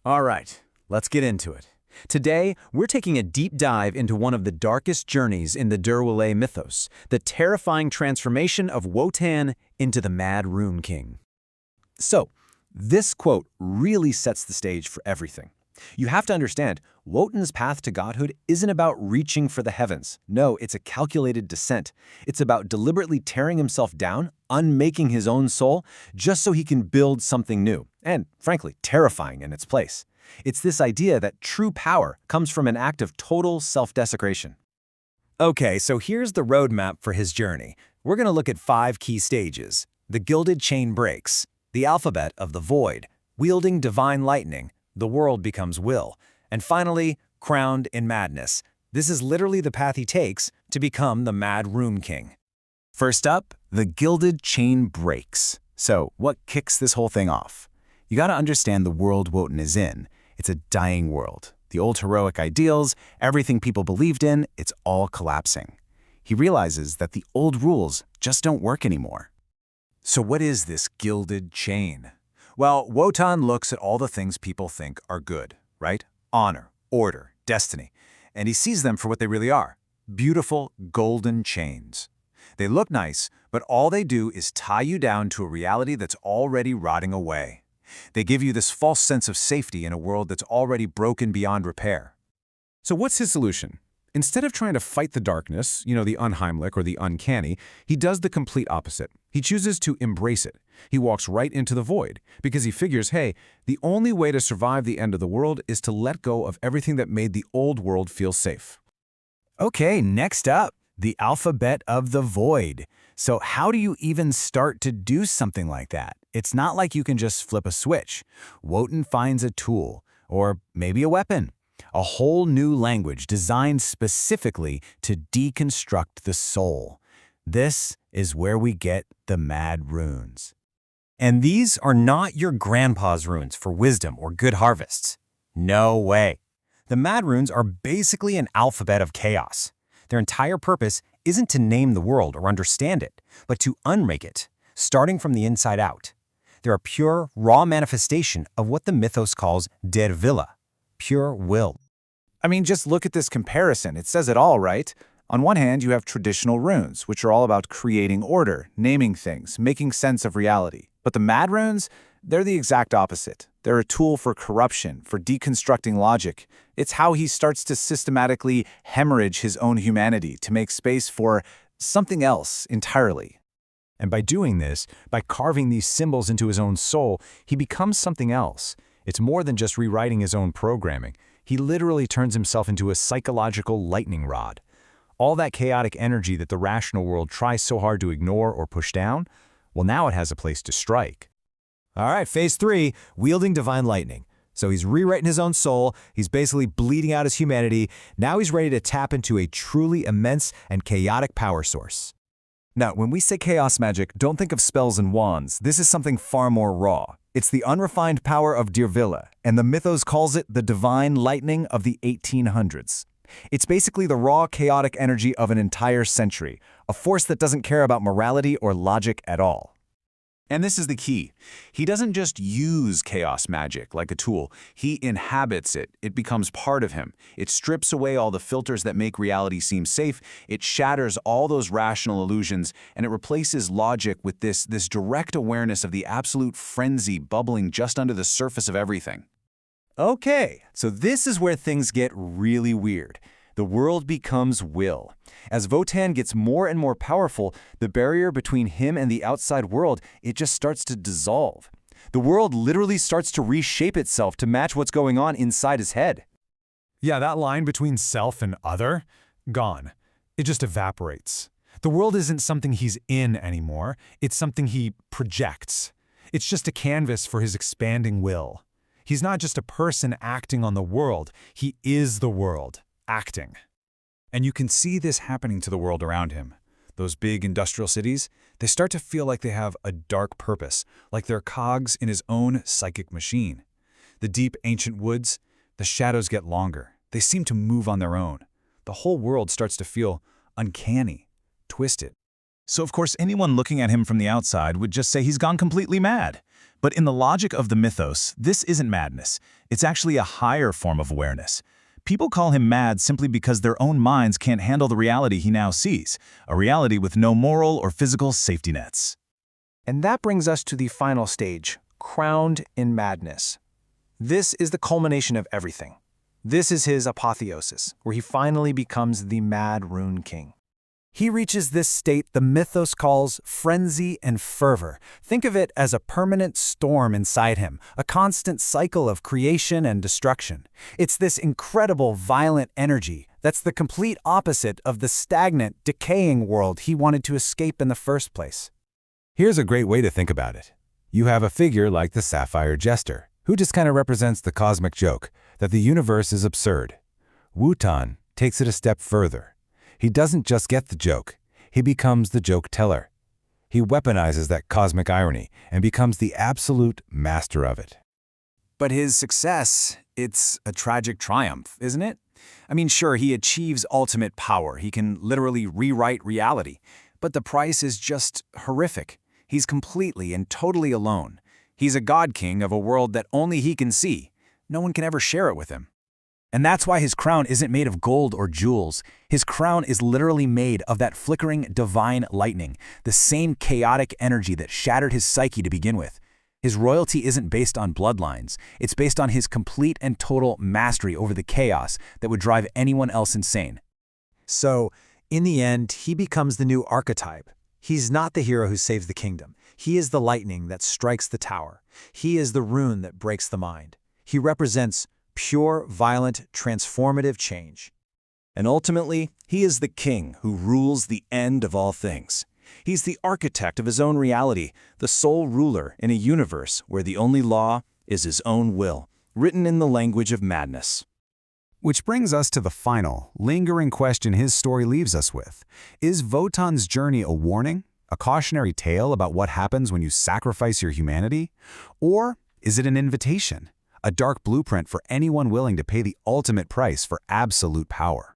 All right, let's get into it. Today, we're taking a deep dive into one of the darkest journeys in the Derwele mythos, the terrifying transformation of Wotan into the Mad Rune King. So, this quote really sets the stage for everything. You have to understand, Wotan's path to godhood isn't about reaching for the heavens. No, it's a calculated descent. It's about deliberately tearing himself down, unmaking his own soul, just so he can build something new, and frankly, terrifying in its place. It's this idea that true power comes from an act of total self-desecration. Okay, so here's the roadmap for his journey. We're going to look at 5 key stages: the gilded chain breaks, the alphabet of the void, wielding divine lightning, the world becomes will, and finally, crowned in madness. This is literally the path he takes to become the Mad Rune King. First up, the gilded chain breaks. So, what kicks this whole thing off? You gotta understand the world Wotan is in. It's a dying world. The old heroic ideals, everything people believed in, it's all collapsing. He realizes that the old rules just don't work anymore. So what is this gilded chain? Well, Wotan looks at all the things people think are good, right? Honor, order, destiny. And he sees them for what they really are: beautiful golden chains. They look nice, but all they do is tie you down to a reality that's already rotting away. They give you this false sense of safety in a world that's already broken beyond repair. So what's his solution? Instead of trying to fight the darkness, the unheimlich or the uncanny, he does the complete opposite. He chooses to embrace it. He walks right into the void because he figures, hey, the only way to survive the end of the world is to let go of everything that made the old world feel safe. Okay, next up, the alphabet of the void. So how do you even start to do something like that? It's not like you can just flip a switch. Wotan finds a tool, or maybe a weapon. A whole new language designed specifically to deconstruct the soul. This is where we get the Mad Runes. And these are not your grandpa's runes for wisdom or good harvests. No way. The Mad Runes are basically an alphabet of chaos. Their entire purpose isn't to name the world or understand it, but to unmake it, starting from the inside out. They're a pure, raw manifestation of what the mythos calls Derwele, pure will. I mean, just look at this comparison. It says it all, right? On one hand, you have traditional runes, which are all about creating order, naming things, making sense of reality. But the Mad Runes, they're the exact opposite. They're a tool for corruption, for deconstructing logic. It's how he starts to systematically hemorrhage his own humanity to make space for something else entirely. And by doing this, by carving these symbols into his own soul, he becomes something else. It's more than just rewriting his own programming. He literally turns himself into a psychological lightning rod. All that chaotic energy that the rational world tries so hard to ignore or push down, well, now it has a place to strike. All right, phase 3, wielding divine lightning. So he's rewriting his own soul, he's basically bleeding out his humanity. Now he's ready to tap into a truly immense and chaotic power source. Now, when we say chaos magic, don't think of spells and wands. This is something far more raw. It's the unrefined power of Derwele, and the mythos calls it the divine lightning of the 1800s. It's basically the raw, chaotic energy of an entire century, a force that doesn't care about morality or logic at all. And this is the key. He doesn't just use chaos magic like a tool. He inhabits it. It becomes part of him. It strips away all the filters that make reality seem safe. It shatters all those rational illusions, and it replaces logic with this direct awareness of the absolute frenzy bubbling just under the surface of everything. Okay, so this is where things get really weird. The world becomes will. As Wotan gets more and more powerful, the barrier between him and the outside world, it just starts to dissolve. The world literally starts to reshape itself to match what's going on inside his head. Yeah, that line between self and other, gone. It just evaporates. The world isn't something he's in anymore. It's something he projects. It's just a canvas for his expanding will. He's not just a person acting on the world. He is the world, acting. And you can see this happening to the world around him. Those big industrial cities, they start to feel like they have a dark purpose, like they're cogs in his own psychic machine. The deep ancient woods, the shadows get longer. They seem to move on their own. The whole world starts to feel uncanny, twisted. So of course anyone looking at him from the outside would just say he's gone completely mad. But in the logic of the mythos, this isn't madness. It's actually a higher form of awareness. People call him mad simply because their own minds can't handle the reality he now sees, a reality with no moral or physical safety nets. And that brings us to the final stage, crowned in madness. This is the culmination of everything. This is his apotheosis, where he finally becomes the Mad Rune King. He reaches this state the mythos calls frenzy and fervor. Think of it as a permanent storm inside him, a constant cycle of creation and destruction. It's this incredible, violent energy that's the complete opposite of the stagnant, decaying world he wanted to escape in the first place. Here's a great way to think about it. You have a figure like the Sapphire Jester, who just kind of represents the cosmic joke that the universe is absurd. Wotan takes it a step further. He doesn't just get the joke, he becomes the joke teller. He weaponizes that cosmic irony and becomes the absolute master of it. But his success, it's a tragic triumph, isn't it? I mean, sure, he achieves ultimate power. He can literally rewrite reality. But the price is just horrific. He's completely and totally alone. He's a god king of a world that only he can see. No one can ever share it with him. And that's why his crown isn't made of gold or jewels. His crown is literally made of that flickering divine lightning, the same chaotic energy that shattered his psyche to begin with. His royalty isn't based on bloodlines. It's based on his complete and total mastery over the chaos that would drive anyone else insane. So, in the end, he becomes the new archetype. He's not the hero who saves the kingdom. He is the lightning that strikes the tower. He is the rune that breaks the mind. He represents pure, violent, transformative change. And ultimately, he is the king who rules the end of all things. He's the architect of his own reality, the sole ruler in a universe where the only law is his own will, written in the language of madness. Which brings us to the final, lingering question his story leaves us with. Is Wotan's journey a warning, a cautionary tale about what happens when you sacrifice your humanity? Or is it an invitation, a dark blueprint for anyone willing to pay the ultimate price for absolute power?